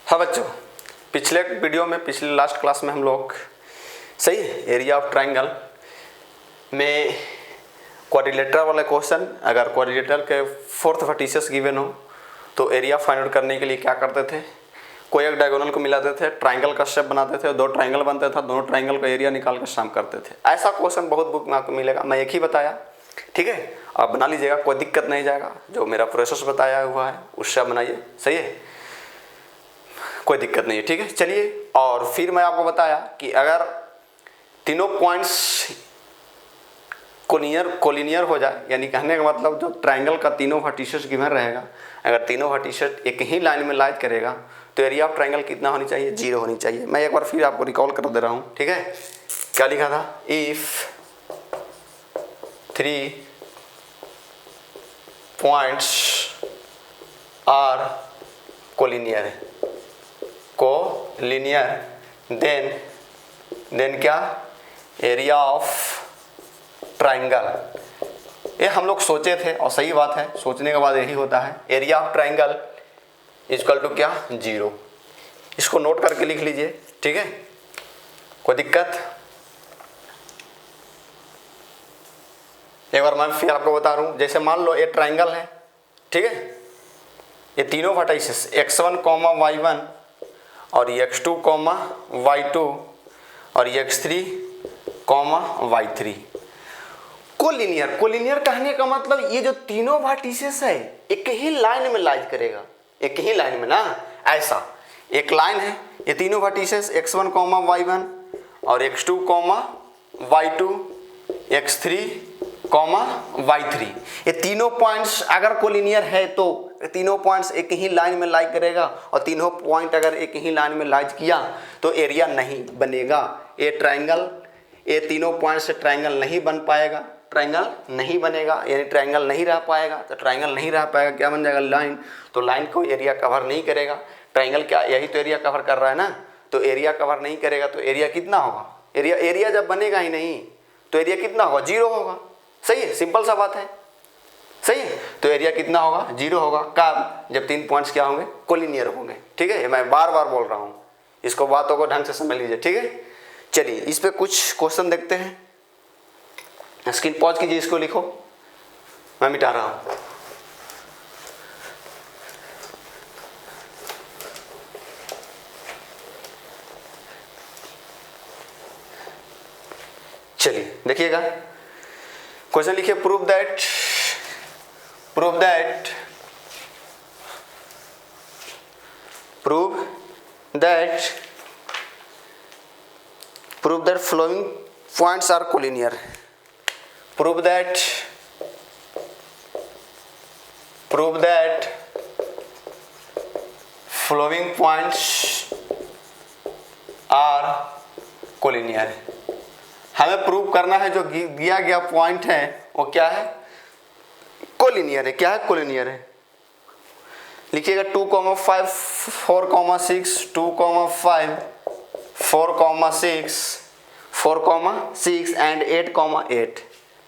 हाँ बच्चों, पिछले वीडियो में पिछले लास्ट क्लास में हम लोग सही है एरिया ऑफ ट्राइंगल में क्वाड्रिलेटरल वाला क्वेश्चन, अगर क्वाड्रिलेटरल के फोर्थ वर्टिसेस गिवन हो तो एरिया फाइंड आउट करने के लिए क्या करते थे, कोई एक डायगोनल को मिलाते थे, ट्राइंगल का शेप बनाते थे, दो ट्राइंगल बनते था, दोनों ट्राइंगल का एरिया निकाल कर सम करते थे। ऐसा क्वेश्चन बहुत बुक में आपको मिलेगा, मैं एक ही बताया, ठीक है। आप बना लीजिएगा, कोई दिक्कत नहीं जाएगा। जो मेरा प्रोसेस बताया हुआ है उससे बनाइए, सही है, कोई दिक्कत नहीं है, ठीक है। चलिए, और फिर मैं आपको बताया कि अगर तीनों पॉइंट्स कोलिनियर हो जाए, यानी कहने का मतलब जो ट्राइंगल का तीनों वर्टिसेस गिवन रहेगा, अगर तीनों वर्टिसेस एक ही लाइन में लाइज करेगा तो एरिया ऑफ ट्राइंगल कितना होनी चाहिए, 0 होनी चाहिए। मैं एक बार फिर आपको रिकॉल कर दे रहा हूँ, ठीक है। क्या लिखा था, if 3 points are collinear then क्या, एरिया ऑफ ट्राइंगल। ये हम लोग सोचे थे और सही बात है, सोचने के बाद यही होता है। Area of triangle equal to क्या, 0। इसको नोट करके लिख लीजिए, ठीक है, कोई दिक्कत। एक बार मैं फिर आपको बता रहा हूँ, जैसे मान लो ये ट्राइंगल है, ठीक है, ये तीनों वर्टिसेस x1, y1 और x2, y2 और x3, y3 कोलिनियर कहने का मतलब ये जो तीनों वर्टिसेस है एक ही लाइन में लाइज करेगा, एक ही लाइन में ना, ऐसा एक लाइन है, ये तीनों वर्टिसेस x1, y1 और x2, y2, x3, y3, ये तीनों पॉइंट्स अगर कोलिनियर है तो तीनों पॉइंट्स एक ही लाइन में लाइज करेगा, और तीनों पॉइंट अगर एक ही लाइन में लाइज किया तो एरिया नहीं बनेगा। ये ट्राइंगल, ये तीनों पॉइंट से ट्राइंगल नहीं बन पाएगा, ट्राइंगल नहीं बनेगा, यानी ट्राइंगल नहीं रह पाएगा। तो ट्राइंगल नहीं रह पाएगा, क्या बन जाएगा, लाइन। तो लाइन को एरिया कवर नहीं करेगा, ट्राइंगल क्या यही तो एरिया कवर कर रहा है ना, तो एरिया कवर नहीं करेगा तो एरिया कितना होगा, एरिया जब बनेगा ही नहीं तो एरिया कितना होगा, 0 होगा। सही है, सिंपल सा बात है, सही है। तो एरिया कितना होगा, 0 होगा। कब, जब 3 पॉइंट्स क्या होंगे, कोलिनियर होंगे, ठीक है। मैं बार बार बोल रहा हूँ, इसको बातों को ढंग से समझ लीजिए, ठीक है। चलिए इस पे कुछ क्वेश्चन देखते हैं। स्क्रीन पॉज कीजिए, इसको लिखो, मैं मिटा रहा हूं। चलिए देखिएगा, क्वेश्चन लिखिए, prove that following points are collinear. Prove that following points are collinear. हमें प्रूव करना है जो दिया गया पॉइंट है वो क्या है, कोलिनियर है। क्या है, कोलिनियर है। लिखिएगा 2, 5, 4, 6, 2, 5, 4, 6 and 8, 8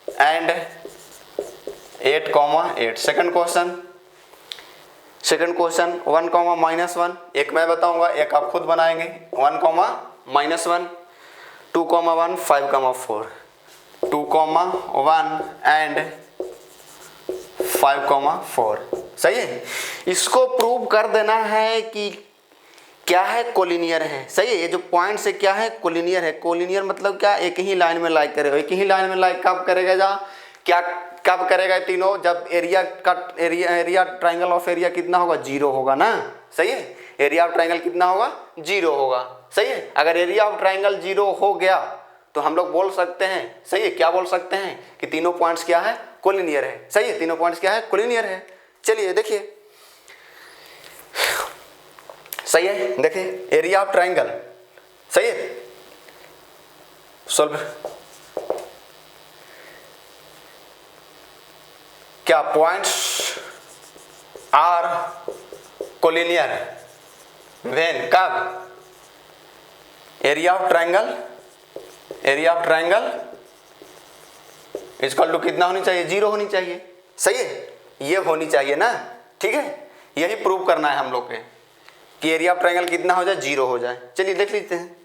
and 8, 8। सेकंड क्वेश्चन 1, -1, एक मैं बताऊंगा, एक आप खुद बनाएंगे। 1, -1, 2, 1, 5, 4, 2, 1 and 5, 4। सही है। इसको प्रूव कर देना है कि क्या है, कोलिनियर है। सही है, ये जो पॉइंट से क्या है, कोलिनियर है। कोलिनियर मतलब क्या, एक ही लाइन में लाइक करेगा। एक ही लाइन में लाइक कब करेगा, कब करेगा तीनों, जब एरिया ट्राइंगल ऑफ एरिया कितना होगा, 0 होगा ना। सही है, एरिया ऑफ ट्राइंगल कितना होगा, 0 होगा। सही है, अगर एरिया ऑफ ट्राइंगल 0 हो गया तो हम लोग बोल सकते हैं, सही है, क्या बोल सकते हैं कि तीनों पॉइंट्स क्या है, कोलिनियर है। सही है, तीनों पॉइंट्स क्या है, कोलिनियर है। चलिए देखिए, सही है, देखिए एरिया ऑफ ट्राइंगल, सही है, सोल्व। क्या पॉइंट्स आर कोलिनियर व्हेन, कब, area of triangle equal to कितना होनी चाहिए, 0 होनी चाहिए। सही है, ये होनी चाहिए ना, ठीक है, यही प्रूव करना है हम लोग के। कि एरिया ऑफ ट्रायंगल कितना हो जाए, 0 हो जाए। चलिए देख लेते हैं।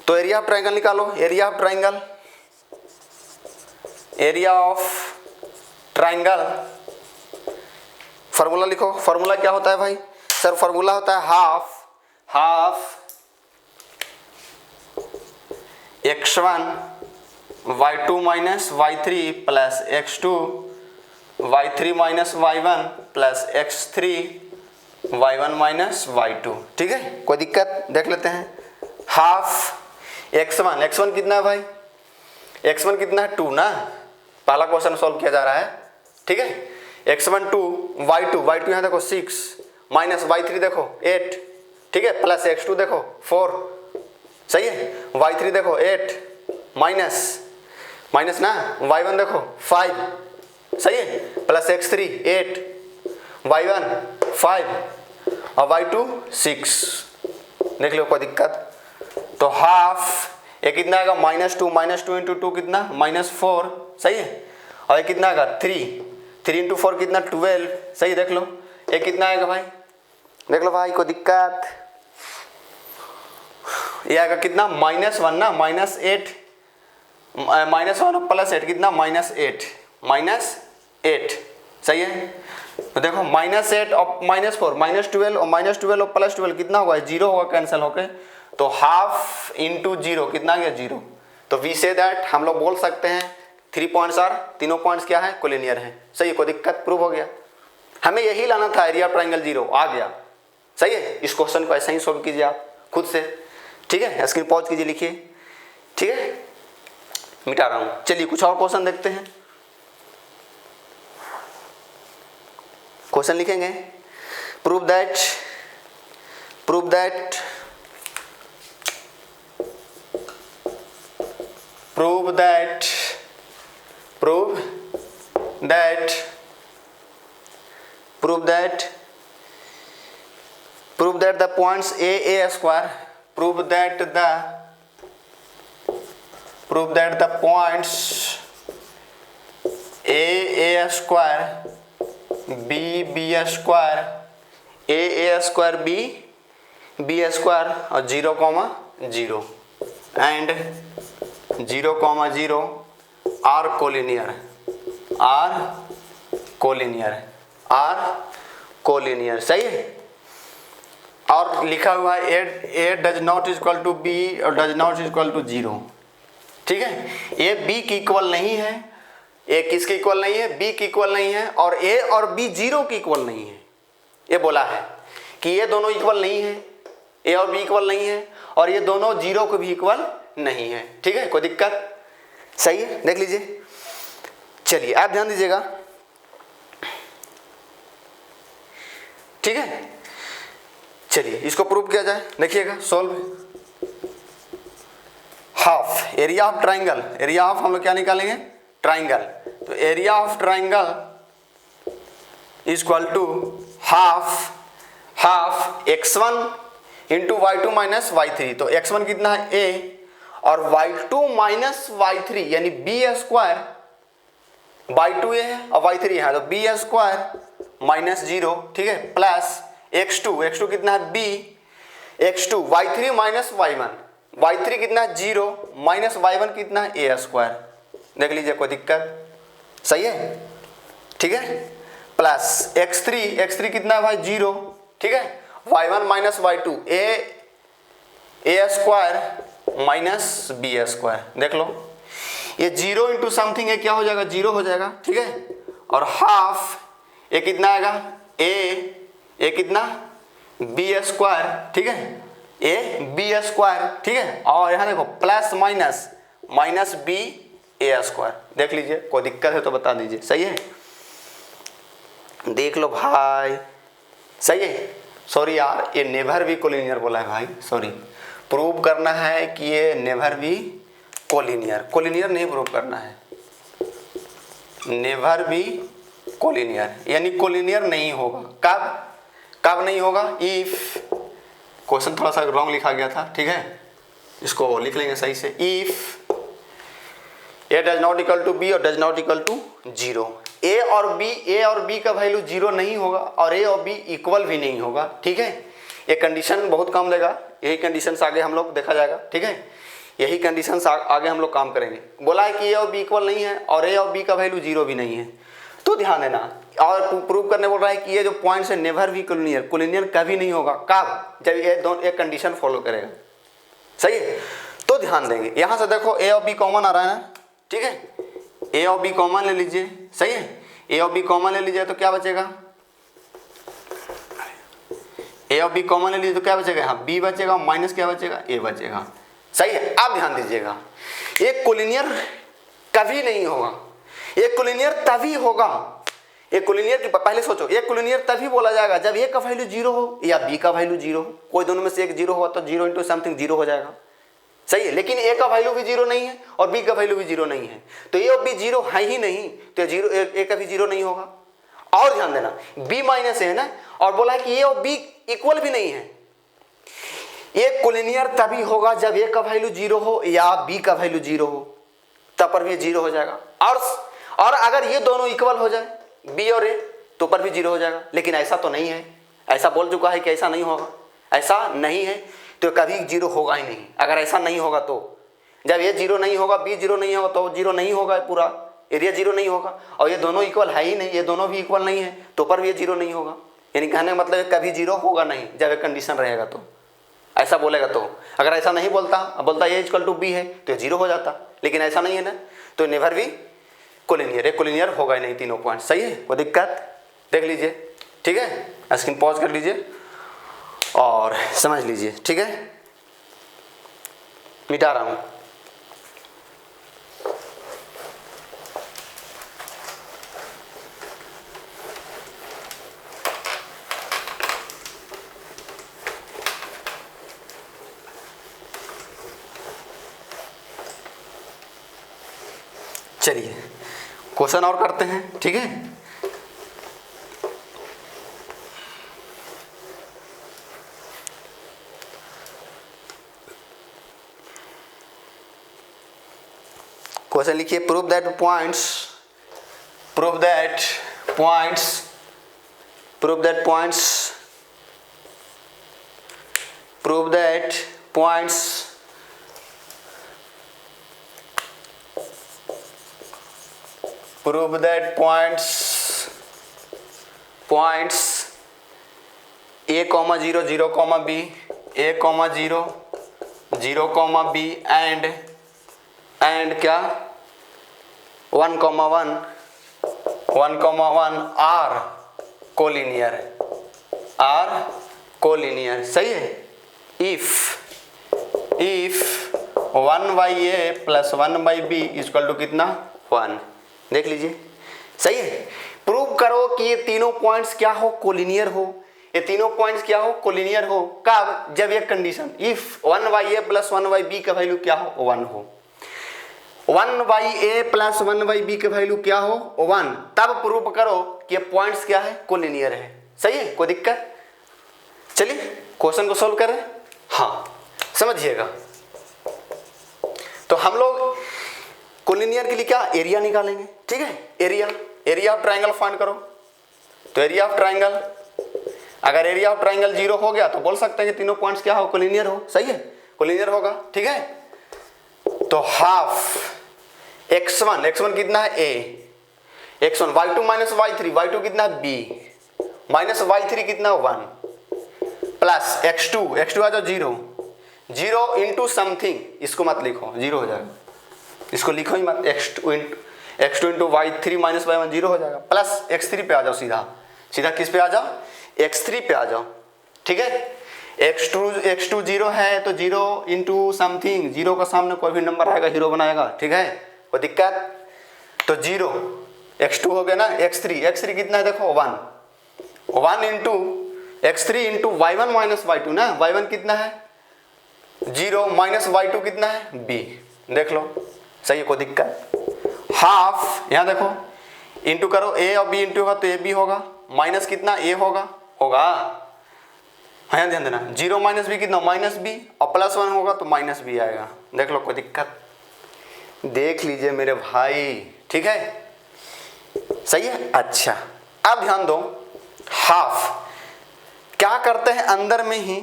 तो एरिया ऑफ ट्रायंगल निकालो। Area of triangle, area of triangle formula लिखो। फार्मूला क्या होता है भाई? सर फार्मूला होता है half x1 y2 minus y3 plus x2 y3 minus y1 plus x3 y1 minus y2। ठीक है, कोई दिक्कत? देख लेते हैं। हाफ x1 कितना है भाई? x1 कितना है? 2 ना। पहला क्वेश्चन सॉल्व किया जा रहा है। ठीक है, x1 2, y2 यहाँ देखो 6 माइनस y3 देखो 8। ठीक है, प्लस x2 देखो 4। सही है, y3 देखो 8 माइनस ना, y1 देखो 5। सही है, प्लस x3 8, y1 5 और y2 6। देख लो, कोई दिक्कत? तो हाफ ये कितना आएगा? -2 इंटू 2 कितना? -4। सही है, और ये कितना आएगा? 3 इंटू 4 कितना? 12। सही, देख लो ये कितना आएगा भाई? देख लो भाई, कोई दिक्कत? ये आएगा कितना? -1 ना, -8 -1 प्लस 8 कितना? -8। सही है, तो देखो -8 और -4 -12 और -12 और +12 कितना होगा? 0 होगा, कैंसिल होके। तो हाफ इंटू 0 कितना आ गया? 0। तो वी से दैट हम लोग बोल सकते हैं 3 पॉइंट्स आर, तीनों पॉइंट्स क्या है? कोलिनियर है। सही है, कोई दिक्कत? प्रूव हो गया। हमें यही लाना था, एरिया ट्रायंगल 0 आ गया। सही है, इस क्वेश्चन को ऐसे ही सॉल्व कीजिए आप खुद से। ठीक है, स्क्रीन पॉज कीजिए, लिखिए। ठीक है, मिटा रहा हूं। चलिए कुछ और क्वेश्चन देखते हैं। क्वेश्चन लिखेंगे, prove that the points a square, prove that the points a square b square b square और 0,0 and 0,0 are collinear। सही है, और लिखा हुआ है a does not equal to b और does not equal to 0। ठीक है, a b की इक्वल नहीं है, a किसके इक्वल नहीं है? b की इक्वल नहीं है, और a और b 0 की इक्वल नहीं है। ये बोला है कि ये दोनों इक्वल नहीं है, a और b इक्वल नहीं है, और ये दोनों 0 को भी इक्वल नहीं है। ठीक है, कोई दिक्कत? सही है, देख लीजिए। चलिए आप ध्यान दीजिएगा। ठीक है, चलिए इसको प्रूव किया जाए। देखिएगा, solve. Half area of triangle, area of हम लोग क्या निकालेंगे? ट्राइंगल। तो area of triangle is equal to half x1 into y2 minus y3। तो x1 कितना है? a, और y2 माइनस y3 यानी b स्क्वायर। y2 है और y3 है, तो b स्क्वायर माइनस 0। ठीक है, प्लस x2 कितना है? b, x2 y3 minus y1 कितना है? 0 माइनस y1 कितना है? a square. देख लीजिए, कोई दिक्कत? सही है, ठीक है, प्लस x3 कितना है भाई? 0। ठीक है, y1 minus y2 a square minus b square. देख लो, ये 0 इंटू समथिंग है, क्या हो जाएगा? 0 हो जाएगा। ठीक है, और हाफ ये कितना आएगा? a कितना? b square. ठीक है, a b स्क्वायर। ठीक है, और यहाँ देखो plus minus b a square. देख लीजिए, कोई दिक्कत है तो बता दीजिए। सही है, देख लो भाई। सही है, सॉरी यार, ये नेवर भी कोलिनियर बोला है भाई, सॉरी। प्रूव करना है कि ये नेवर भी कोलिनियर नहीं प्रूव करना है, नेवर भी कोलिनियर यानी कोलिनियर नहीं होगा। कब नहीं होगा? इफ, क्वेश्चन थोड़ा सा रॉन्ग लिखा गया था। ठीक है, इसको लिख लेंगे सही से। If a does not equal to b और does not equal to 0, ए और बी का वैल्यू 0 नहीं होगा और ए और बी इक्वल भी नहीं होगा, ठीक है। ये कंडीशन बहुत काम देगा, यही कंडीशन आगे हम लोग देखा जाएगा, ठीक है। यही कंडीशन आगे हम लोग काम करेंगे। बोला है कि ए और बी इक्वल नहीं है और ए और बी का वैल्यू 0 भी नहीं है, तो ध्यान देना। और प्रूव करने बोल रहा है कि ये जो पॉइंट्स है नेवर भी कोलिनियर कभी नहीं होगा। कब? जब ये दोनों एक कंडीशन फॉलो करेगा, सही है। तो ध्यान देंगे, यहाँ से देखो ए और बी कॉमन आ रहा है ना, ठीक है। ए और बी कॉमन ले लीजिए, सही है। ए और बी कॉमन ले लीजिए तो क्या बचेगा? ए और बी कॉमन ले लीजिए तो क्या बचेगा? यहाँ बी बचेगा, माइनस क्या बचेगा? ए बचेगा, सही है। अब ध्यान दीजिएगा, एक कोलिनियर कभी नहीं होगा, एक कोलिनियर तभी होगा। एक कोलिनियर की पहले सोचो, एक कोलिनियर तभी बोला जाएगा जब ए का वैल्यू 0 हो या बी का वैल्यू 0 हो। कोई दोनों में से एक 0 हो तो 0 इंटू समथिंग 0 हो जाएगा, सही है। लेकिन ए का वैल्यू भी 0 नहीं है और बी का वैल्यू भी 0 नहीं है, तो ए और बी 0 है ही नहीं, तो ए का भी 0 नहीं होगा। और ध्यान देना, बी माइनस है ना, और बोला है कि ए और बी इक्वल भी नहीं है। एक कोलिनियर तभी होगा जब ए का वैल्यू 0 हो या बी का वैल्यू 0 हो, तब पर भी 0 हो जाएगा। और अगर ये दोनों इक्वल हो जाए, बी और ए, तो पर भी 0 हो जाएगा। लेकिन ऐसा तो नहीं है, ऐसा बोल चुका है कि ऐसा नहीं होगा, ऐसा नहीं है तो कभी 0 होगा ही नहीं। अगर ऐसा नहीं होगा तो जब ये 0 नहीं होगा, बी 0 नहीं होगा, तो 0 नहीं होगा, पूरा एरिया 0 नहीं होगा। और ये दोनों इक्वल है ही नहीं, ये दोनों भी इक्वल नहीं है, तो पर भी ये 0 नहीं होगा। यानी कहने का मतलब कभी 0 होगा नहीं जब एक कंडीशन रहेगा, तो ऐसा बोलेगा। तो अगर ऐसा नहीं बोलता ए इक्वल टू बी है तो ये 0 हो जाता, लेकिन ऐसा नहीं है ना, तो नेवर भी कोलिनियर, एक कोलिनियर होगा ही नहीं तीनों पॉइंट, सही है। कोई दिक्कत? देख लीजिए, ठीक है। स्क्रीन पॉज कर लीजिए और समझ लीजिए, ठीक है। मिटा रहा हूं। चलिए क्वेश्चन और करते हैं, ठीक है। क्वेश्चन लिखिए, prove that points a, 0, 0, b, a, 0, 0, b and क्या 1, 1 are collinear, सही है। if 1 by a plus 1 by b equal to कितना? 1। देख लीजिए, सही है। प्रूव करो कि ये तीनों पॉइंट्स क्या हो? कोलिनियर हो। ये तीनों पॉइंट्स क्या हो? कोलिनियर हो। कब? जब ये condition if 1 by a plus 1 by b का वैल्यू क्या हो? 1 हो। 1 by a plus 1 by b का वैल्यू क्या हो? 1। तब प्रूव करो कि ये पॉइंट्स क्या है? कोलिनियर है, सही है। कोई दिक्कत? चलिए क्वेश्चन को सोल्व करें। हाँ समझिएगा, तो हम लोग कोलिनियर के लिए क्या एरिया निकालेंगे, ठीक है। एरिया ऑफ ट्राइंगल फाइंड करो। तो एरिया ऑफ ट्राइंगल, अगर एरिया ऑफ ट्राइंगल 0 हो गया तो बोल सकते हैं कि तीनों पॉइंट्स क्या हो? कोलिनियर हो, सही है। कोलिनियर होगा, ठीक है। तो हाफ x1 कितना है? a, x1 y2 minus y3 कितना है? b माइनस y3 कितना? 1 प्लस x2 आ जाओ 0 इंटू समथिंग, इसको मत लिखो, 0 हो जाएगा, इसको लिखो ही मत। x2 into y3 minus y1 0 हो जाएगा। प्लस x3 पे आ जाओ, सीधा किस पे आ जाओ? x3 पे आ जाओ, ठीक है। x2 0 है तो 0 इंटू समथिंग, 0 का सामने कोई भी नंबर आएगा हीरो बनाएगा, ठीक है। कोई दिक्कत? तो 0 x2 हो गया ना, x3 कितना है? देखो 1 into x3 into y1 minus y2 ना, y1 कितना है? 0 माइनस y2 कितना है? b, देख लो, सही है। कोई दिक्कत? हाफ यहाँ देखो, इंटू करो, a और b इंटू होगा तो ab होगा, माइनस कितना? a होगा। हाँ ध्यान देना, 0 माइनस b कितना? माइनस b, और प्लस 1 होगा तो माइनस b आएगा। देख लो, कोई दिक्कत? देख लीजिए मेरे भाई, ठीक है। सही है। अच्छा अब ध्यान दो, हाफ क्या करते हैं, अंदर में ही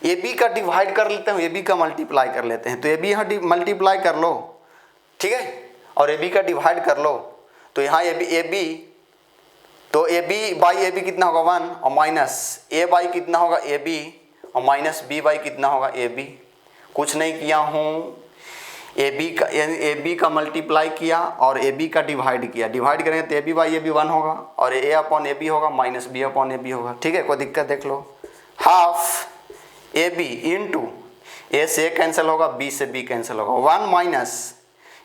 ए बी का डिवाइड कर लेते हैं, ए बी का मल्टीप्लाई कर लेते हैं। तो ए बी यहाँ मल्टीप्लाई कर लो, ठीक है, और ए बी का डिवाइड कर लो। तो यहाँ ए बी तो A B by A B कितना होगा 1 और माइनस ए बाई कितना होगा ए बी और माइनस बी बाई कितना होगा ए बी। कुछ नहीं किया हूँ, ए बी का मल्टीप्लाई किया और ए बी का डिवाइड किया। डिवाइड करेंगे तो A B by A B 1 होगा और ए अपॉन ए बी होगा minus B upon A B होगा। ठीक है, कोई दिक्कत देख लो। Half A B into A से ए कैंसिल होगा, बी से बी कैंसिल होगा, 1 माइनस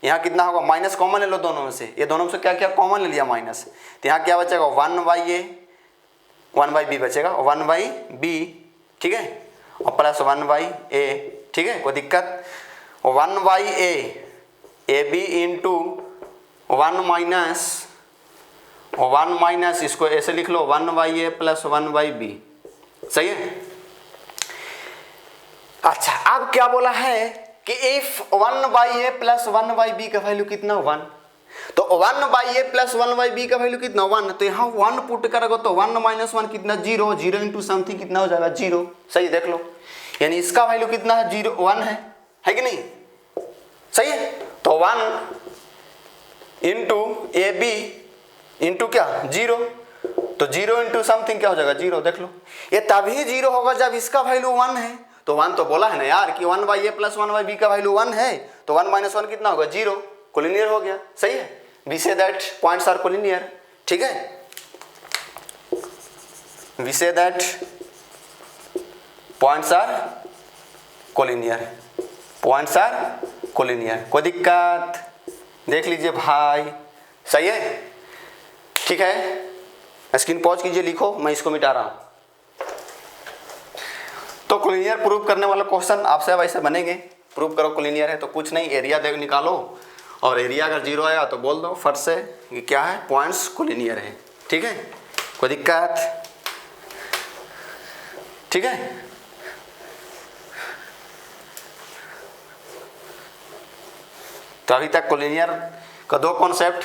यहाँ कितना होगा, माइनस कॉमन ले लो दोनों में से, ये दोनों में से क्या क्या कॉमन ले लिया माइनस, तो यहाँ क्या बचेगा 1 बाई ए 1 बाई बी बचेगा, 1 बाई बी, ठीक है, और प्लस 1 बाई ए। ठीक है, कोई दिक्कत, 1 by A B into 1 minus इसको ऐसे लिख लो 1 by A plus 1 by B. सही है। अच्छा अब क्या बोला है कि if 1 by A plus 1 by B का वैल्यू कितना 1, तो 1 by A plus 1 by B का वैल्यू कितना 1, तो यहाँ 1 पुट करोगे तो 1 माइनस 1 कितना 0, 0 इंटू समथिंग कितना हो जाएगा 0। सही देख लो, यानी इसका वैल्यू कितना है 0 1 है कि नहीं। सही है, तो 1 इंटू ए बी इंटू क्या 0, तो 0 इंटू समथिंग क्या हो जाएगा 0। देख लो, ये तभी 0 होगा जब इसका वैल्यू 1 है। तो 1 तो बोला है ना यार कि 1 by A plus 1 by B का वैल्यू 1 है, तो 1 माइनस 1 कितना होगा 0, कोलिनियर हो गया। सही है, we say that points are collinear. ठीक है, we say that points are collinear, points are collinear. कोई दिक्कत देख लीजिए भाई। सही है, ठीक है, स्क्रीन पॉज कीजिए, लिखो, मैं इसको मिटा रहा हूं। तो कोलिनियर प्रूव करने वाला क्वेश्चन आपसे वैसे बनेंगे, प्रूव करो कोलिनियर है, तो कुछ नहीं, एरिया देख निकालो और एरिया अगर 0 आया तो बोल दो फट से कि क्या है, पॉइंट्स कोलिनियर है। ठीक है, कोई दिक्कत, ठीक है। तो अभी तक कोलिनियर का दो कॉन्सेप्ट,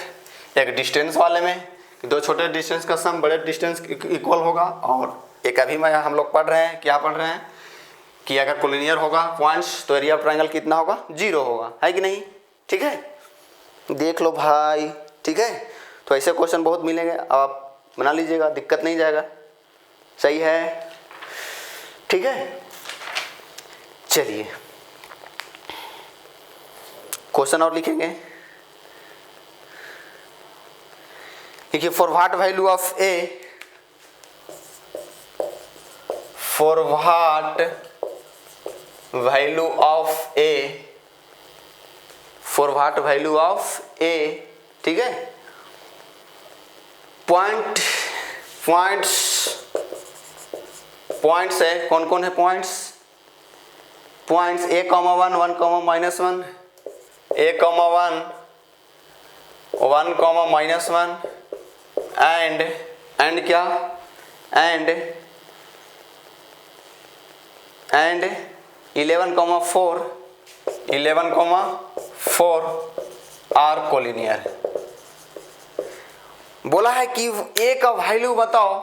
एक डिस्टेंस वाले में कि दो छोटे डिस्टेंस का सम बड़े डिस्टेंस इक्वल होगा, और एक अभी में हम लोग पढ़ रहे हैं, क्या पढ़ रहे हैं कि अगर कोलिनियर होगा पॉइंट्स तो एरिया ऑफ ट्रायंगल कितना होगा 0 होगा, है कि नहीं। ठीक है, देख लो भाई। ठीक है, तो ऐसे क्वेश्चन बहुत मिलेंगे, आप बना लीजिएगा, दिक्कत नहीं जाएगा। सही है, ठीक है। चलिए क्वेश्चन और लिखेंगे। देखिए, for what value of A, for what value of A, for what value of A, ठीक है, पॉइंट्स है, कौन कौन है points, A comma 1 1 comma minus 1, A comma 1 1 comma minus 1 and क्या, एंड 11,4 आर कोलिनियर। बोला है कि ए का वैल्यू बताओ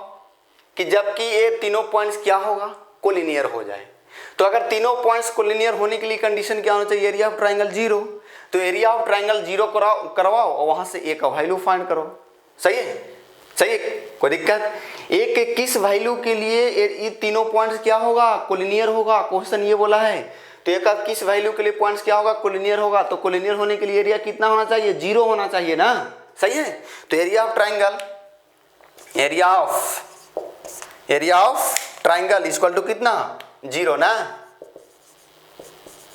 कि जबकि ये तीनों पॉइंट्स क्या होगा, कोलिनियर हो जाए। तो अगर तीनों पॉइंट्स कोलिनियर होने के लिए कंडीशन क्या होना चाहिए, एरिया ऑफ ट्रायंगल 0। तो एरिया ऑफ ट्रायंगल 0 करवाओ और वहां से ए का वैल्यू फाइंड करो। सही है, सही है, कोई दिक्कत। ए के किस वैल्यू के लिए ये तीनों पॉइंट्स क्या होगा, कोलिनियर होगा, क्वेश्चन ये बोला है। तो ए का किस वैल्यू के लिए पॉइंट्स क्या होगा, कोलिनियर होगा। तो कोलिनियर होने के लिए एरिया कितना होना चाहिए, 0 होना चाहिए ना। सही है, तो area of triangle, area of triangle equal to कितना 0 ना।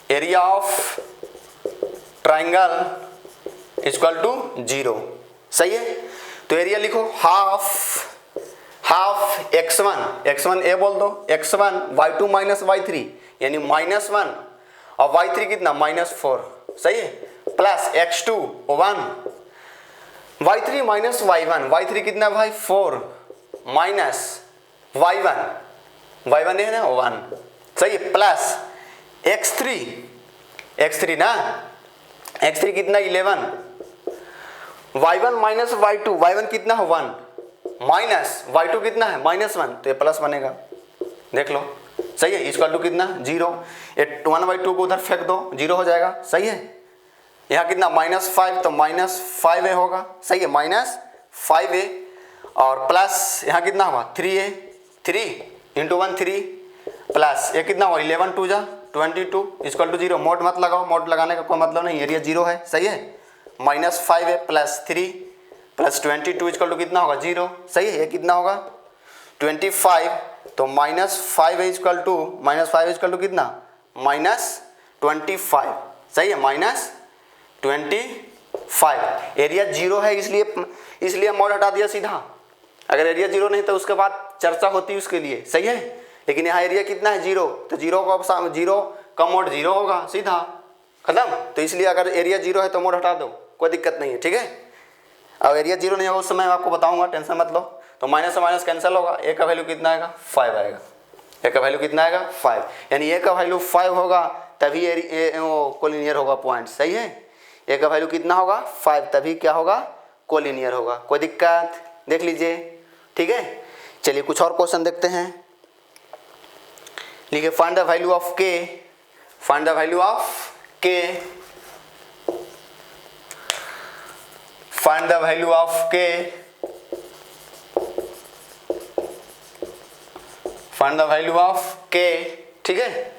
Area of triangle equal to 0। सही है, तो एरिया लिखो हाफ x1 ए बोल दो, x1 y2 माइनस y3 यानी -1 और y3 कितना -4। सही है, plus x2 1 y3 minus y1 कितना भाई 4 माइनस y1 है ना 1। सही है, प्लस x3 ना, x3 कितना 11 y1 माइनस y2, y1 कितना है 1 माइनस y2 कितना है -1, तो ये प्लस बनेगा, देख लो सही है। इक्वल टू कितना 0, 1/2 को उधर फेंक दो 0 हो जाएगा, सही है। यहाँ कितना -5 तो -5a होगा, सही है, -5a और प्लस यहाँ कितना होगा 3a, 3 इंटू 1 3 प्लस ये कितना हुआ 11 2 जा 22 इक्वल टू 0। मोड मत लगाओ, मोड लगाने का कोई मतलब नहीं, एरिया 0 है, सही है। -5a plus 3 plus 22 equal to कितना होगा 0, सही है। ये कितना होगा 25 तो -5a इक्वल टू कितना -25, सही है, -25। एरिया 0 है इसलिए मोड हटा दिया सीधा। अगर एरिया 0 नहीं तो उसके बाद चर्चा होती उसके लिए, सही है। लेकिन यहाँ एरिया कितना है 0, तो 0 का मोड 0 होगा, सीधा खत्म। तो इसलिए अगर एरिया 0 है तो मोड हटा दो, कोई दिक्कत नहीं है, ठीक है। अब एरिया 0 नहीं होगा उस समय मैं आपको बताऊंगा, टेंशन मत लो। तो माइनस से माइनस कैंसिल होगा, ए का वैल्यू कितना आएगा 5 आएगा, ए का वैल्यू कितना आएगा 5, यानी ए का वैल्यू 5 होगा तभी कोलिनियर होगा पॉइंट, सही है। ए का वैल्यू कितना होगा 5 तभी क्या होगा कोलिनियर होगा, कोई दिक्कत देख लीजिए, ठीक है। चलिए कुछ और क्वेश्चन देखते हैं। लिखिए फाइंड द वैल्यू ऑफ के, फाइंड द वैल्यू ऑफ के, फाइंड द वैल्यू ऑफ के, फाइंड द वैल्यू ऑफ के, ठीक है।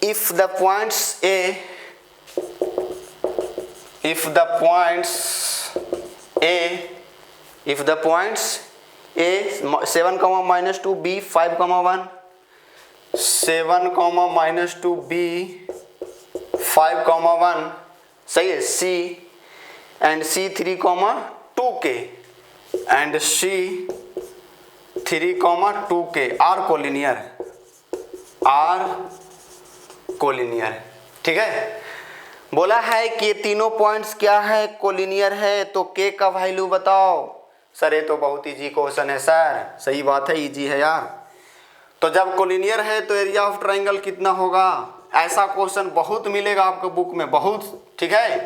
If the points A, if the points A 7, -2, B 5, 1, 7, -2, B 5, 1, सही है। C and C 3, 2K and C 3, 2K are collinear, ठीक है। बोला है कि ये तीनों पॉइंट्स क्या है कोलिनियर है, तो के का वैल्यू बताओ। सर ये तो बहुत इजी क्वेश्चन है सर, सही बात है इजी है यार। तो जब कोलिनियर है तो एरिया ऑफ ट्रायंगल कितना होगा, ऐसा क्वेश्चन बहुत मिलेगा आपको बुक में, बहुत, ठीक है।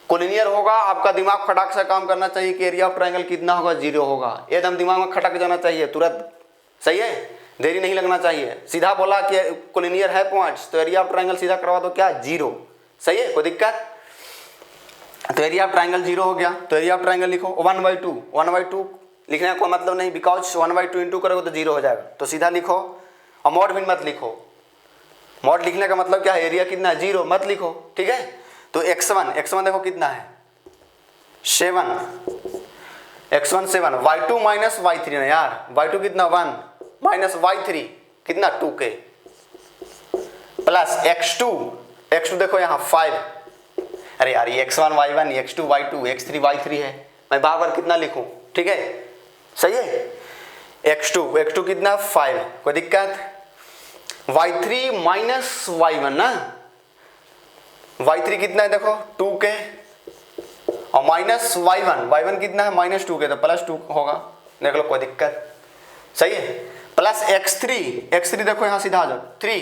कोलिनियर होगा, आपका दिमाग फटाक से काम करना चाहिए कि एरिया ऑफ ट्रायंगल कितना होगा 0 होगा, एकदम दिमाग में खटक जाना चाहिए तुरंत, सही है, देरी नहीं लगना चाहिए। सीधा बोला कि कोलिनियर है पॉइंट्स तो एरिया ऑफ ट्रायंगल सीधा करवा दो क्या 0, सही है, कोई दिक्कत। तो एरिया ऑफ ट्रायंगल 0 हो गया, तो एरिया ऑफ ट्रायंगल लिखो 1/2 लिखने का कोई मतलब नहीं, बिकॉज 1/2 इंटू करोगे तो 0 हो जाएगा, तो सीधा लिखो और मॉड भी मत लिखो। मॉड लिखने का मतलब क्या है, एरिया कितना है 0 मत लिखो, ठीक है। तो x1 देखो कितना है 7, x1 7, y2 माइनस y3 ना यार, y2 कितना 1 माइनस y3 कितना 2k प्लस x2 देखो यहाँ 5, अरे यार ये x1 y1 x2 y2 x3 y3 है, मैं बार कितना लिखूं, ठीक है, सही है। x2 कितना 5, कोई दिक्कत। y3 माइनस y1 ना, y3 कितना है देखो 2k और माइनस y1 कितना है -2k तो +2 होगा, देख लो कोई दिक्कत, सही है। प्लस x3 देखो यहाँ सीधा आ जाओ 3,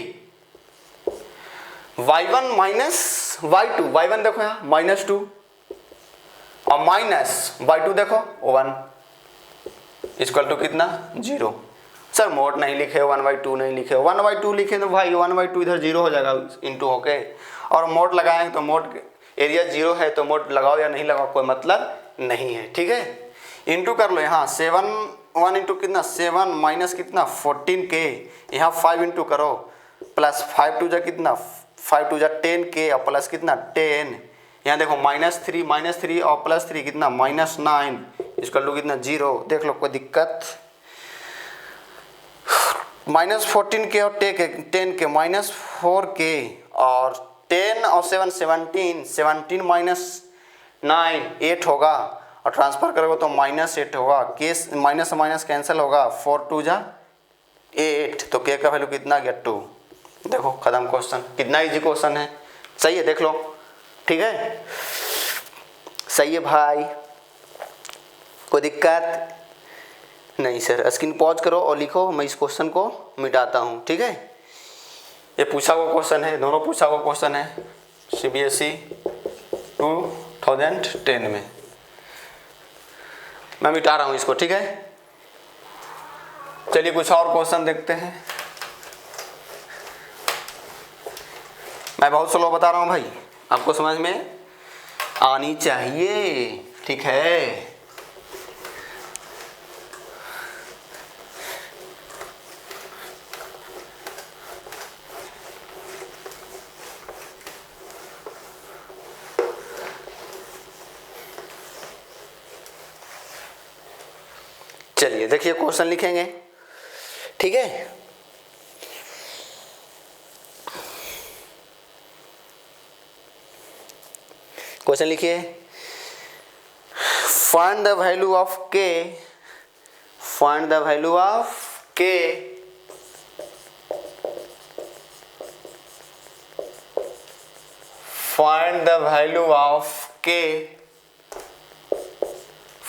y1 माइनस y2, y1 देखो यहाँ -2 और माइनस y2 देखो 1 इक्वल टू कितना 0। सर मोड नहीं लिखे 1/2 नहीं लिखे, 1/2 लिखे तो भाई 1/2 इधर 0 हो जाएगा इंटू होके, और मोड लगाएं तो मोड एरिया 0 है तो मोड लगाओ या नहीं लगाओ कोई मतलब नहीं है, ठीक है। इंटू कर लो यहाँ 1 इंटू कितना 7 माइनस कितना 14k, यहाँ 5 इंटू करो प्लस 5 टू जा कितना 5 टू जा 10k और प्लस कितना 10, यहाँ देखो -3 और प्लस 3 कितना -9 इसका टू कितना 0, देख लो कोई दिक्कत। -14k और 10k -4k और 10 और 7 17 -9 8 होगा, और ट्रांसफर करोगे तो -8 होगा, केस माइनस से माइनस कैंसिल होगा, 4 टू जा 8 तो k का वैल्यू कितना गया 2। देखो खत्म क्वेश्चन, कितना इजी क्वेश्चन है, सही है, देख लो, ठीक है, सही है भाई, कोई दिक्कत नहीं। सर स्क्रीन पॉज करो और लिखो, मैं इस क्वेश्चन को मिटाता हूँ, ठीक है। ये पूछा हुआ क्वेश्चन है, दोनों पूछा हुआ क्वेश्चन है, CBSE 2010 में। मैं मिटा रहा हूँ इसको, ठीक है। चलिए कुछ और क्वेश्चन देखते हैं। मैं बहुत स्लो बता रहा हूँ भाई, आपको समझ में आनी चाहिए, ठीक है। चलिए देखिए क्वेश्चन लिखेंगे, ठीक है। क्वेश्चन लिखिए, फाइंड द वैल्यू ऑफ के, फाइंड द वैल्यू ऑफ के फाइंड द वैल्यू ऑफ के,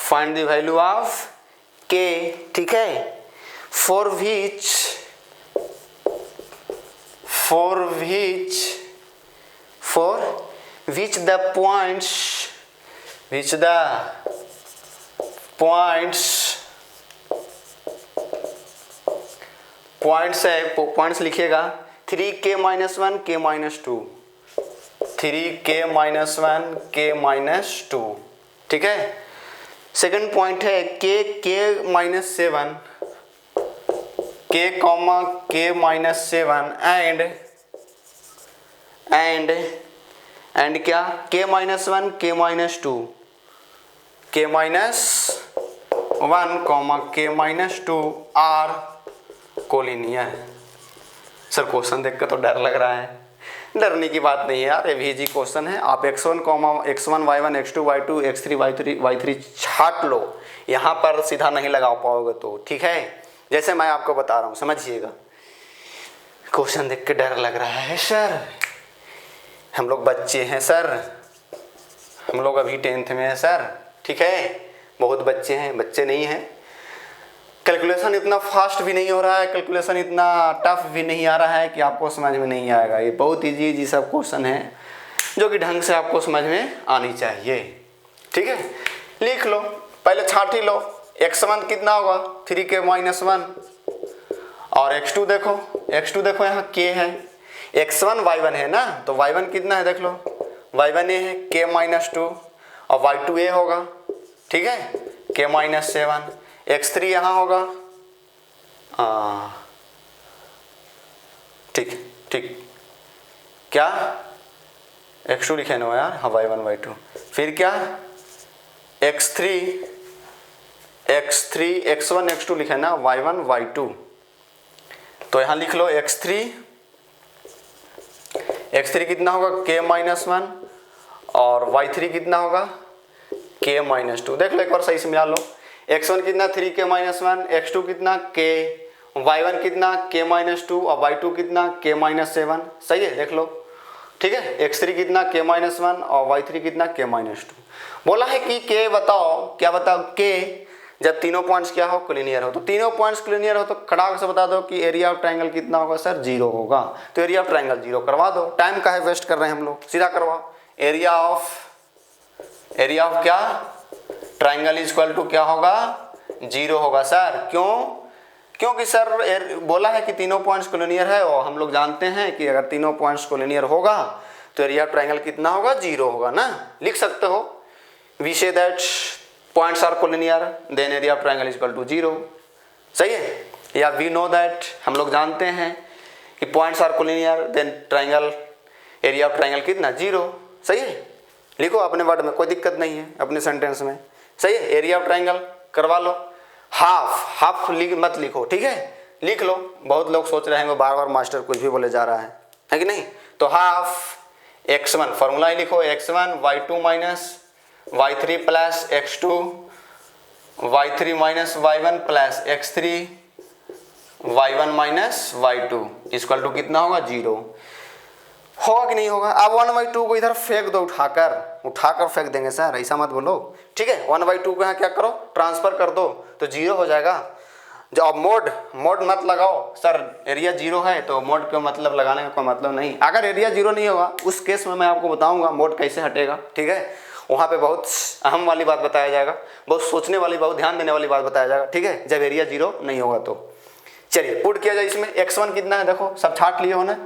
फाइंड द वैल्यू ऑफ के, ठीक है। फॉर विच द पॉइंट्स है, पॉइंट्स लिखिएगा 3k-1 k-2, 3k-1 k-2, ठीक है। सेकंड पॉइंट है k-7, k, k-7 एंड क्या k-1 k-2, k-1 k-2 are collinear. Sir question देखकर तो डर लग रहा है। डरने की बात नहीं है यार, ये भी इजी क्वेश्चन है। आप x1, y1, x2, y2, x3, y3 छाट लो, यहाँ पर सीधा नहीं लगा पाओगे तो, ठीक है। जैसे मैं आपको बता रहा हूँ, समझिएगा। क्वेश्चन देख के डर लग रहा है सर, हम लोग बच्चे हैं सर, हम लोग अभी 10th में हैं सर, ठीक है। बहुत बच्चे हैं, बच्चे नहीं हैं। कैलकुलेशन इतना फास्ट भी नहीं हो रहा है, कैलकुलेशन इतना टफ भी नहीं आ रहा है कि आपको समझ में नहीं आएगा। ये बहुत इजी सब क्वेश्चन है जो कि ढंग से आपको समझ में आनी चाहिए, ठीक है। लिख लो, पहले छाट ही लो। x1 कितना होगा 3k-1 और x2 देखो यहाँ k है, x1 y1 है ना, तो y1 कितना है देख लो, y1 a है k-2 और y2 a होगा, ठीक है, k-7। x3 यहाँ होगा, ठीक क्या x2 लिखे ना यार, हाँ y1 y2, फिर क्या x3 x1 x2 लिखे ना, y1 y2, तो यहाँ लिख लो x3 कितना होगा k-1 और y3 कितना होगा k-2। देख लो एक बार सही से मिला लो, x1 कितना 3k-1, x2 कितना k, y1 कितना k-2 और y2 कितना k-7, सही है, देख लो, ठीक है। x3 कितना k-1 और y3 कितना k-2। बोला है कि k बताओ, क्या बताओ k जब तीनों पॉइंट्स क्या हो, कोलिनियर हो। तो तीनों पॉइंट्स कोलिनियर हो तो खड़ाक से बता दो कि एरिया ऑफ ट्रायंगल कितना होगा सर, 0 होगा। तो एरिया ऑफ ट्रायंगल 0 करवा दो, टाइम का है वेस्ट कर रहे हैं हम लोग, सीधा करवाओ। एरिया ऑफ क्या ट्रायंगल इज इक्वल टू क्या होगा, 0 होगा सर। क्योंकि सर बोला है कि तीनों पॉइंट्स कोलिनियर है और हम लोग जानते हैं कि अगर तीनों पॉइंट्स कोलिनियर होगा तो एरिया ऑफ ट्रायंगल कितना होगा, 0 होगा ना। लिख सकते हो, we say that points are collinear then area of triangle is equal to 0, सही है। या वी नो दैट, हम लोग जानते हैं कि points are collinear then triangle area of triangle कितना, 0, सही है। लिखो अपने वर्ड में, कोई दिक्कत नहीं है अपने सेंटेंस में, सही है। एरिया ऑफ ट्रायंगल करवा लो, हाफ मत लिखो, ठीक है, लिख लो। बहुत लोग सोच रहे हैं बार बार मास्टर कुछ भी बोले जा रहा है कि नहीं। तो हाफ x1 फॉर्मूला ही लिखो, x1 y2 minus y3 plus x2 y3 minus y1 plus x3 y1 minus y2 equal to कितना होगा, 0 होगा कि नहीं होगा। अब 1/2 को इधर फेंक दो, उठाकर फेंक देंगे सर, ऐसा मत बोलो, ठीक है। 1/2 को यहाँ क्या करो, ट्रांसफर कर दो तो 0 हो जाएगा। जो अब मोड मत लगाओ सर, एरिया जीरो है तो मोड का मतलब लगाने का कोई मतलब नहीं। अगर एरिया जीरो नहीं होगा उस केस में मैं आपको बताऊंगा मोड कैसे हटेगा, ठीक है। वहाँ पे बहुत अहम वाली बात बताया जाएगा, बहुत सोचने वाली, बहुत ध्यान देने वाली बात बताया जाएगा, ठीक है, जब एरिया जीरो नहीं होगा तो। चलिए पुट किया जाए इसमें। x1 कितना है देखो, सब छाट लिए हो ना,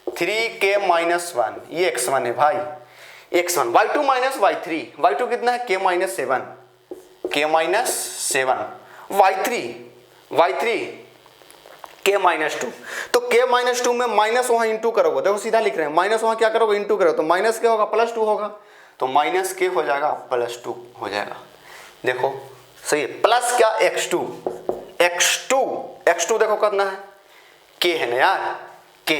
3k-1 ये x1 है भाई, x1 y2 माइनस y2 कितना है k-7 y3 k-2। तो k-2 में माइनस वहाँ इंटू करोगे, देखो सीधा लिख रहे हैं, माइनस वहाँ क्या करोगे इंटू करोगे, तो माइनस क्या होगा +2 होगा, तो माइनस के हो जाएगा +2 हो जाएगा। देखो सही है, प्लस क्या x2 देखो कितना है k है ना यार, k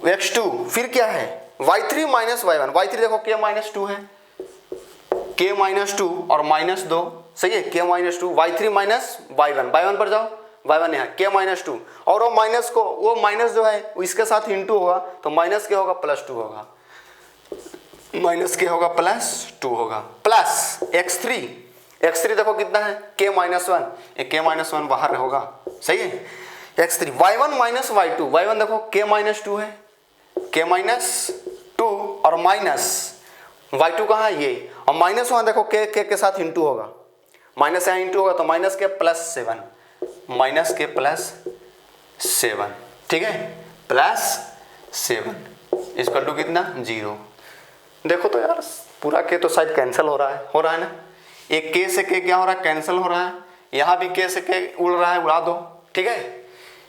x2 फिर क्या है y3 माइनस y1, y3 देखो k-2 है, k-2 और -2 सही है, k-2 y3 माइनस y1 पर जाओ, y1 यहाँ k-2 और वो माइनस को, वो माइनस जो है वो इसके साथ इंटू होगा, तो माइनस क्या होगा +2 होगा, माइनस के होगा +2 होगा, प्लस x3 देखो कितना है k-1, ये k-1 बाहर होगा सही है, x3 y1 माइनस y1 देखो k-2 है, k-2 और माइनस y2 कहाँ है ये, और माइनस वहाँ देखो के साथ इंटू होगा, माइनस यहाँ इंटू होगा तो माइनस के +7, ठीक है, +7 इसका टू कितना 0। देखो तो यार पूरा के तो शायद कैंसिल हो रहा है ना, एक के से के क्या हो रहा है कैंसिल हो रहा है, यहाँ भी के से के उड़ रहा है, उड़ा दो, ठीक है,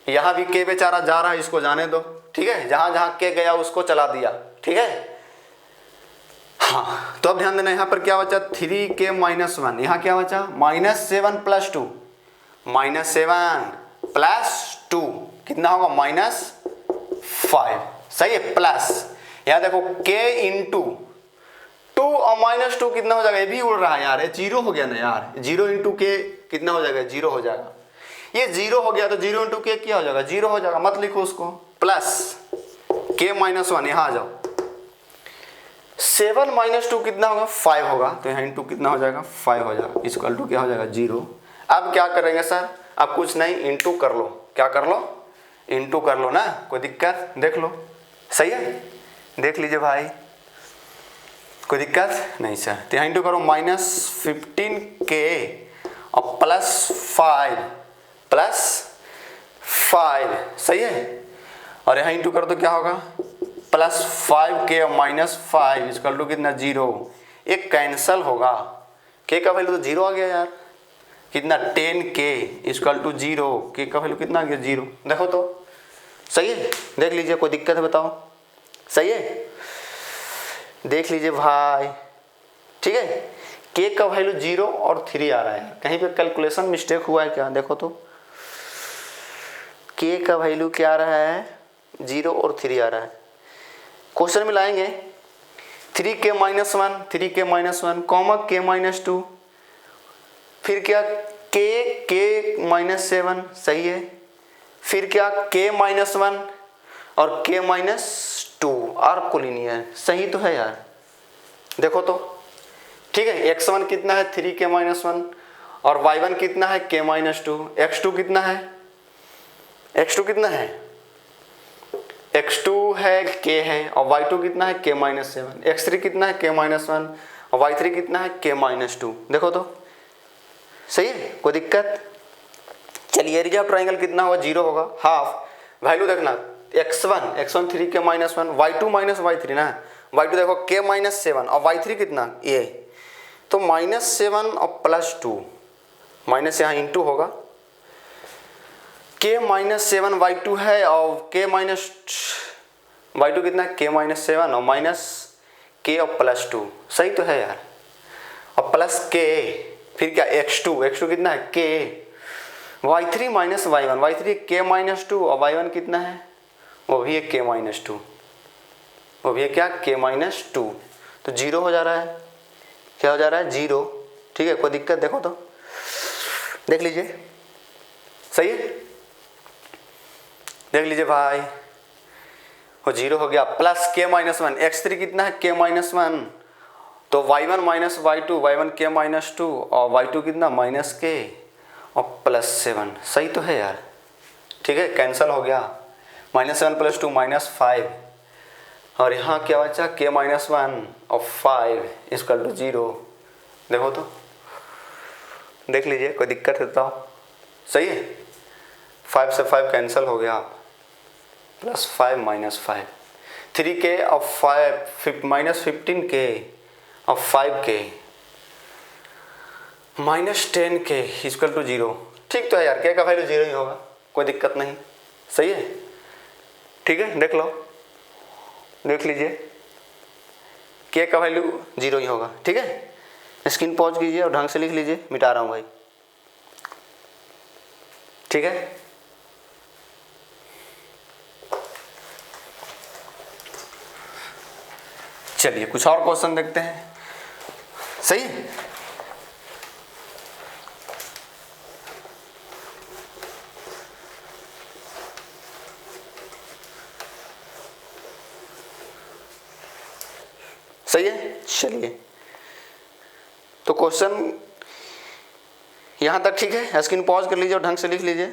यहाँ भी के बेचारा जा रहा है, इसको जाने दो, ठीक है, जहाँ जहाँ के गया उसको चला दिया, ठीक है। हाँ तो अब ध्यान देना, यहाँ पर क्या बचा 3k-1, यहाँ क्या बचा -7 + 2, -7 + 2 कितना होगा -5 सही है, प्लस यहाँ देखो k × 2 और -2 कितना हो जाएगा, ये भी उड़ रहा है यार, ये 0 हो गया ना यार, 0 × k कितना हो जाएगा 0 हो जाएगा, ये 0 हो गया तो 0 × k क्या हो जाएगा 0 हो जाएगा, मत लिखो उसको, प्लस k-1 यहाँ आ जाओ, 7 - 2 कितना होगा 5 होगा, तो यहाँ इंटू कितना हो जाएगा 5 हो जाएगा, इक्वल टू क्या हो जाएगा 0। अब क्या करेंगे सर, अब कुछ नहीं इंटू कर लो, क्या कर लो इंटू कर लो ना, कोई दिक्कत देख लो, सही है, देख लीजिए भाई कोई दिक्कत नहीं सर, तो यहाँ इंटू करो -15k और +5 सही है, और यहाँ इंटू करो तो क्या होगा +5k और -5 इसका टू कितना 0, एक कैंसल होगा, k का वैल्यू तो 0 आ गया यार, कितना 10k इसका टू 0, k का वैल्यू कितना आ गया 0, देखो तो सही है, देख लीजिए कोई दिक्कत है बताओ, सही है, देख लीजिए भाई, ठीक है, k का वैल्यू 0 और 3 आ रहा है, कहीं पे कैलकुलेशन मिस्टेक हुआ है क्या, देखो तो k का वैल्यू क्या आ रहा है 0 और 3 आ रहा है, क्वेश्चन में लाएंगे 3k-1 कॉमा k-2, फिर क्या k-7 सही है, फिर क्या k-1 और k-2 आर कोलिनियर सही तो है यार, देखो तो ठीक है, x1 कितना है 3k-1 और y1 कितना है k-2, x2 कितना है x2 है k है और y2 कितना है k-7, x3 कितना है k-1 और y3 कितना है k-2, देखो तो सही है, कोई दिक्कत। चलिए एरिया ट्राइंगल कितना होगा 0 होगा, हाफ वैल्यू देखना x1 3k-1 y2 - y3 ना, y2 देखो k-7 और y3 कितना ये, तो -7 और +2 माइनस यहाँ इंटू होगा, k-7 y2 है और y2 कितना k-7 और माइनस k और +2 सही तो है यार, और प्लस k फिर क्या x2 कितना है k, y3 - y1 y3 k-2 और y1 कितना है वो भी है k-2, वो भी है क्या k-2, तो 0 हो जा रहा है, क्या हो जा रहा है 0, ठीक है, कोई दिक्कत देखो तो देख लीजिए, सही है, देख लीजिए भाई वो 0 हो गया, प्लस k-1 x3 कितना है k-1, तो y1 - y2 y1 k-2 और y2 कितना -k और +7, सही तो है यार, ठीक है, कैंसिल हो गया। -7 + 2 -5, और यहाँ क्या बचा k-1 और 5 = 0। देखो तो, देख लीजिए, कोई दिक्कत है तो सही है। 5 से 5 कैंसिल हो गया, +5 -5, 3k और 5 -15k और 5k -10k = 0। ठीक तो है यार, k का वैल्यू 0 ही होगा, कोई दिक्कत नहीं, सही है, ठीक है। देख लो, देख लीजिए, k का वैल्यू 0 ही होगा, ठीक है। स्क्रीन पॉज कीजिए और ढंग से लिख लीजिए, मिटा रहा हूँ भाई, ठीक है। चलिए कुछ और क्वेश्चन देखते हैं, सही है। सही है, चलिए तो क्वेश्चन यहाँ तक ठीक है। स्क्रीन पॉज कर लीजिए और ढंग से लिख लीजिए।